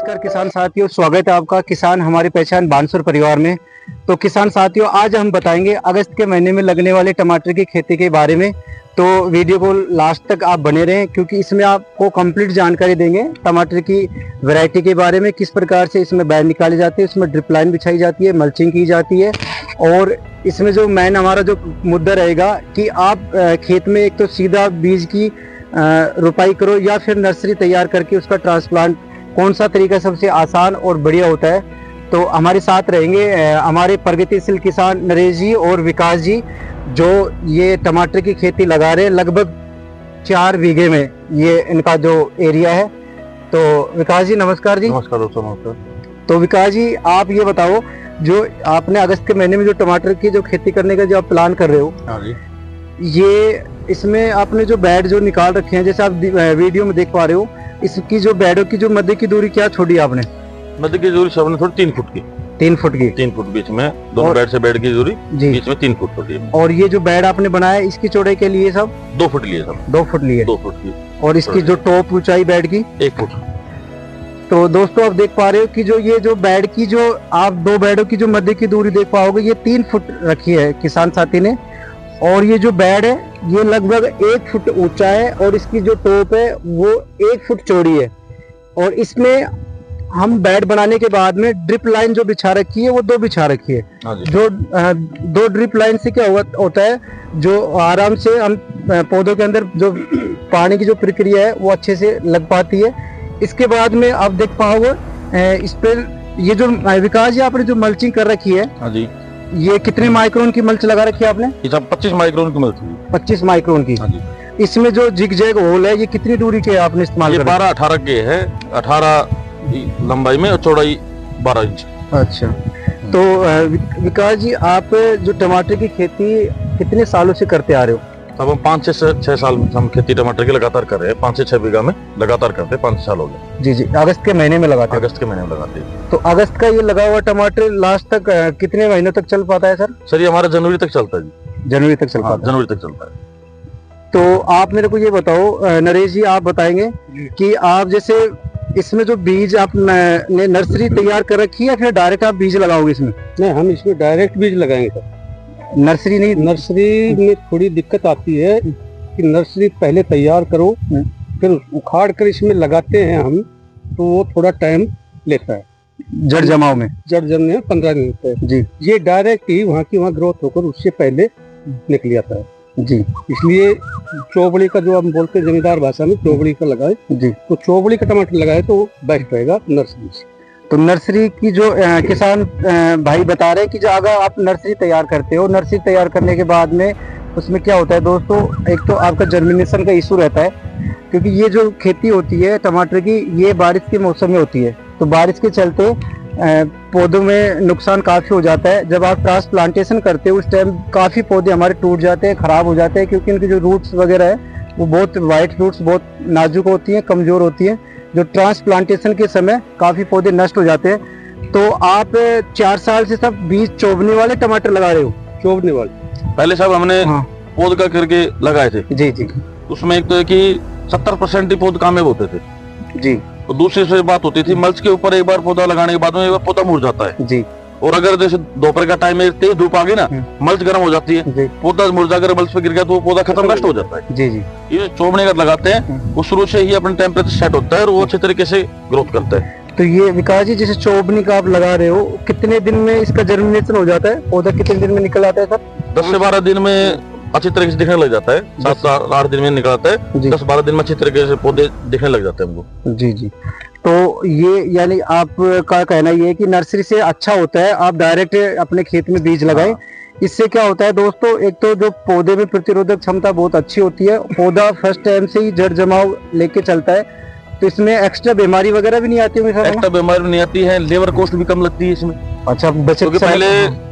नमस्कार किसान साथियों, स्वागत है आपका किसान हमारी पहचान बानसूर परिवार में। तो किसान साथियों, आज हम बताएंगे अगस्त के महीने में लगने वाले टमाटर की खेती के बारे में। तो वीडियो को लास्ट तक आप बने रहें, क्योंकि इसमें आपको कंप्लीट जानकारी देंगे टमाटर की वैरायटी के बारे में, किस प्रकार से इसमें बैड निकाली जाती है, इसमें ड्रिप लाइन बिछाई जाती है, मल्चिंग की जाती है। और इसमें जो मेन हमारा जो मुद्दा रहेगा कि आप खेत में एक तो सीधा बीज की रोपाई करो या फिर नर्सरी तैयार करके उसका ट्रांसप्लांट, कौन सा तरीका सबसे आसान और बढ़िया होता है। तो हमारे साथ रहेंगे हमारे प्रगतिशील किसान नरेश जी और विकास जी, जो ये टमाटर की खेती लगा रहे हैं। लगभग 4 बीघे में ये इनका जो एरिया है। तो विकास जी नमस्कार जी। नमस्कार दोस्तों, नमस्कार। तो विकास जी, आप ये बताओ, जो आपने अगस्त के महीने में जो टमाटर की जो खेती करने का जो आप प्लान कर रहे हो, हाँ जी, ये इसमें आपने जो बेड जो निकाल रखे हैं, जैसे आप वीडियो में देख पा रहे हो, इसकी जो बेडों की जो मध्य की दूरी क्या छोड़ी आपने? मध्य की दूरी सबने थोड़ी 3 फुट की। 3 फुट की। 3 फुट बीच में दोनों बेड से बेड की दूरी जी, बीच में 3 फुट होती है। और ये जो बेड आपने बनाया इसकी चौड़ाई के लिए सब 2 फुट लिए सब। 2 फुट लिए। 2 फुट की। और इसकी जो टॉप ऊंचाई बेड की 1 फुट। तो दोस्तों आप देख पा रहे हो कि जो ये जो बेड की जो आप 2 बेडों की जो मध्य की दूरी देख पाओगे, ये 3 फुट रखी है किसान साथी ने। और ये जो बेड है ये लगभग 1 फुट ऊंचा है और इसकी जो टॉप है वो 1 फुट चौड़ी है। और इसमें हम बेड बनाने के बाद में ड्रिप लाइन जो बिछा रखी है वो 2 बिछा रखी है। हाँ जी। जो 2 ड्रिप लाइन से क्या होता है, जो आराम से हम पौधों के अंदर जो पानी की जो प्रक्रिया है वो अच्छे से लग पाती है। इसके बाद में आप देख पाओगे इस पर ये जो विकास जी आपने जो मल्चिंग कर रखी है, हाँ जी, ये कितने माइक्रोन की मल्च लगा रखी है आपने? ये सब 25 माइक्रोन की मिलती है। 25 माइक्रोन की। हाँ जी। इसमें जो जिग जैग होल है ये कितनी दूरी के आपने इस्तेमाल ये कर? 12-18 के है, 18 लंबाई में और चौड़ाई 12 इंच। अच्छा। तो विकास जी, आप जो टमाटर की खेती कितने सालों से करते आ रहे हो? अब हम 5 से 6 साल में हम खेती टमाटर की लगातार कर रहे हैं। 5 से 6 बीघा में लगातार करते हैं, 5 साल हो गए। जी जी, अगस्त के महीने में लगाते हैं। अगस्त के महीने में लगाते हैं। तो अगस्त का ये लगा हुआ टमाटर लास्ट तक कितने महीनों तक चल पाता है सर? सर ये हमारा जनवरी तक चलता है जी। जनवरी तक चल हाँ, पाता है। जनवरी तक चलता है। तो आप मेरे को ये बताओ नरेश जी, आप बताएंगे कि आप जैसे इसमें जो बीज आपने नर्सरी तैयार कर रखी है या फिर डायरेक्ट आप बीज लगाओगे इसमें? नहीं, हम इसमें डायरेक्ट बीज लगाएंगे सर। नर्सरी नहीं? नर्सरी में थोड़ी दिक्कत आती है कि नर्सरी पहले तैयार करो, फिर उखाड़ कर इसमें लगाते हैं हम, तो वो थोड़ा टाइम लेता है जड़ जमाव में। जड़ जमने में 15 दिन लगता है जी ये डायरेक्ट ही वहाँ की वहाँ ग्रोथ होकर उससे पहले निकल जाता है जी इसलिए चौबड़ी का जो हम बोलते हैं जमींदार भाषा में, चौबड़ी का लगाए जी। तो चौबड़ी का टमाटर लगाए तो बेस्ट रहेगा नर्सरी से। तो नर्सरी की जो किसान भाई बता रहे हैं कि जो अगर आप नर्सरी तैयार करते हो, नर्सरी तैयार करने के बाद में उसमें क्या होता है दोस्तों, एक तो आपका जर्मिनेशन का इशू रहता है, क्योंकि ये जो खेती होती है टमाटर की ये बारिश के मौसम में होती है। तो बारिश के चलते पौधों में नुकसान काफ़ी हो जाता है। जब आप ट्रांसप्लांटेशन करते हो उस टाइम काफ़ी पौधे हमारे टूट जाते हैं, ख़राब हो जाते हैं, क्योंकि इनके जो रूट्स वगैरह है वो बहुत वाइट रूट्स बहुत नाजुक होती हैं, कमज़ोर होती हैं। जो ट्रांसप्लांटेशन के समय काफ़ी पौधे नष्ट हो जाते हैं। तो आप 4 साल से सब बीज चोबने वाले टमाटर लगा रहे हो? चौबने वाले पहले साहब हमने पौध का करके लगाए थे। जी जी उसमें एक तो है कि 70% ही पौध कामयाब होते थे जी। और दूसरी से बात होती थी मल्च के ऊपर एक बार पौधा लगाने के बाद में एक बार पौधा मुरझाता है जी। और अगर जैसे दोपहर का टाइम में तेज धूप आ गई ना, मल्च गर्म हो जाती है, जी पौधा मुरझा कर मल्च पे गिर गया तो वो पौधा खत्म नष्ट हो जाता है। जी जी। ये चोबने का लगाते हैं वो शुरू से ही अपने टेम्परेचर सेट होता है और वो अच्छे तरीके से ग्रोथ करता है। तो ये विकास जी, जैसे चोबनी का आप लगा रहे हो, कितने दिन में इसका जर्मिनेशन हो जाता है? पौधा कितने दिन में निकल आता है सर? 10 से 12 दिन में अच्छी तरीके से दिखने लग जाता है। 7 से 8 दिन में निकल आता है। 10-12 दिन में अच्छी तरीके से पौधे दिखने लग जाते हैं हमको। जी जी। तो ये यानी आपका कहना ये है कि नर्सरी से अच्छा होता है आप डायरेक्ट अपने खेत में बीज लगाएं। इससे क्या होता है दोस्तों, एक तो जो पौधे में प्रतिरोधक क्षमता बहुत अच्छी होती है, पौधा फर्स्ट टाइम से ही जड़ जमाव लेके चलता है, तो इसमें एक्स्ट्रा बीमारी वगैरह भी नहीं आती होगी सर? एक्स्ट्रा बीमारी नहीं आती है, लेबर कॉस्ट भी कम लगती है इसमें। अच्छा, बचत। क्योंकि पहले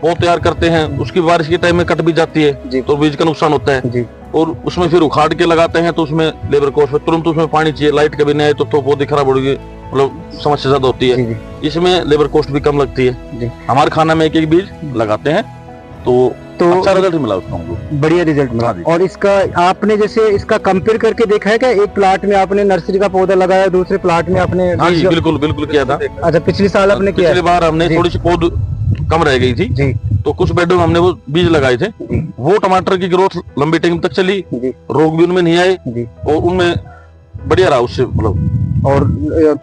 पौध तैयार करते हैं उसकी बारिश के टाइम में कट भी जाती है तो बीज का नुकसान होता है जी। और उसमें फिर उखाड़ के लगाते हैं तो उसमें लेबर कॉस्ट, तुरंत उसमें पानी चाहिए, लाइट कभी नहीं आए तो पौधे खराब हो गए, मतलब समस्या ज्यादा होती है। इसमें लेबर कॉस्ट भी कम लगती है। हमारे खाना में एक बीज लगाते हैं तो अच्छा रिजल्ट मिला उसको हमको, बढ़िया रिजल्ट मिला। हाँ जी। और इसका आपने जैसे इसका कंपेयर करके देखा है क्या? एक प्लाट में आपने नर्सरी का पौधा लगाया, दूसरे प्लाट में आपने हाँ जी, बीज- बिल्कुल बिल्कुल किया था। अच्छा, पिछले साल आपने किया पिछली बार हमने जी। थोड़ी सी पौध कम रह गई थी, जी तो कुछ बेडों में हमने वो बीज लगाए थे। जी वो टमाटर की ग्रोथ लंबी टाइम तक चली, जी रोग भी उनमें नहीं आए जी, और उनमें बढ़िया रहा उससे, मतलब और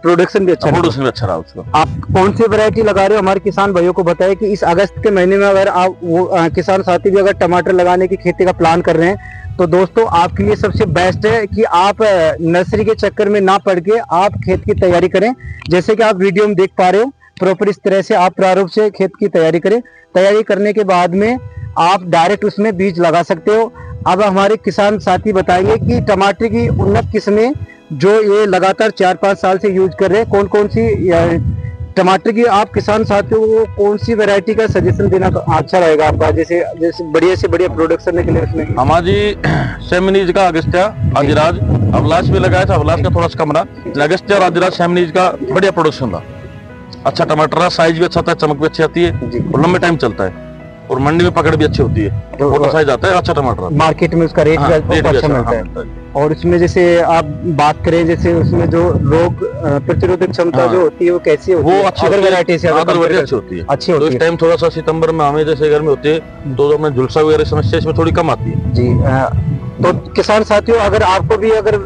प्रोडक्शन भी अच्छा निकला। प्रोडक्शन भी अच्छा रहा उसका। आप कौन सी वैरायटी लगा रहे हो? हमारे किसान भाइयों को बताएं कि इस अगस्त के महीने में अगर आप वो किसान साथी भी अगर टमाटर लगाने की खेती का प्लान कर रहे हैं तो दोस्तों आपके लिए सबसे बेस्ट है कि आप नर्सरी के चक्कर में ना पड़ के आप खेत की तैयारी करें। जैसे कि आप वीडियो में देख पा रहे हो, प्रॉपर इस तरह से आप प्रारूप से खेत की तैयारी करें। तैयारी करने के बाद में आप डायरेक्ट उसमें बीज लगा सकते हो। अब हमारे किसान साथी बताएंगे कि टमाटर की उन्नत किस्में जो ये लगातार 4-5 साल से यूज कर रहे हैं, कौन कौन सी टमाटर की आप किसान साथियों को कौन सी वैरायटी का सजेशन देना अच्छा रहेगा आपका, जैसे जैसे बढ़िया से बढ़िया प्रोडक्शन के लिए उसमें? हमारी सेमिनीज का अगस्त्या, आदिराज, अवलाश भी लगाया था। अवलाश का थोड़ा सा कम रहा, लेकिन अगस्त्या और आदिराज सेमिनीज का बढ़िया प्रोडक्शन रहा। अच्छा टमाटर रहा, साइज भी अच्छा था, चमक भी अच्छी आती है जी। और लंबे टाइम चलता है और मंडी में पकड़ भी अच्छी होती है, तो बहुत साइज आता है, अच्छा टमाटर आता है। मार्केट में उसका रेट हाँ, भी रेट भी अच्छा मिलता हाँ, है। मिलता है। और इसमें जैसे आप बात करें, जैसे उसमें जो रोग प्रतिरोधक क्षमता हाँ। जो होती है वो कैसी होती वो है? अच्छी अदर होती है, वैरायटी से अदर compare वैरायटी करें अच्छी होती है। अच्छी तो होती इस है टाइम थोड़ा सा सितंबर में हमें जैसे गर्मी होती है तो हमें झुलसा वगैरह समस्या इसमें थोड़ी कम आती है। जी। तो किसान साथियों, अगर आपको भी अगर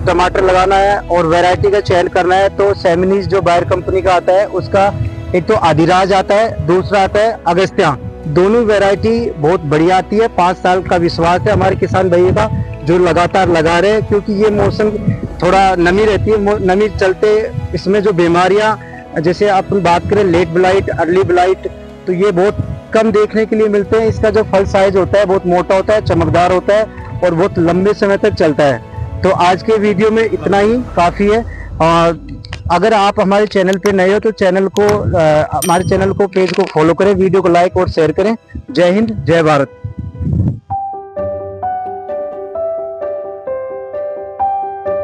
टमाटर लगाना है और वैरायटी का चयन करना है तो सेमिनीज जो बायर कंपनी का आता है उसका एक तो आदिराज आता है, दूसरा आता है अगस्त्या। दोनों वैरायटी बहुत बढ़िया आती है। 5 साल का विश्वास है हमारे किसान भाइयों का जो लगातार लगा रहे हैं, क्योंकि ये मौसम थोड़ा नमी रहती है, नमी चलते इसमें जो बीमारियां, जैसे अपन बात करें लेट ब्लाइट, अर्ली ब्लाइट, तो ये बहुत कम देखने के लिए मिलते हैं। इसका जो फल साइज होता है बहुत मोटा होता है, चमकदार होता है और बहुत लंबे समय तक चलता है। तो आज के वीडियो में इतना ही काफी है। अगर आप हमारे चैनल पे नए हो तो हमारे चैनल को पेज को फॉलो करें, वीडियो को लाइक और शेयर करें। जय हिंद, जय भारत।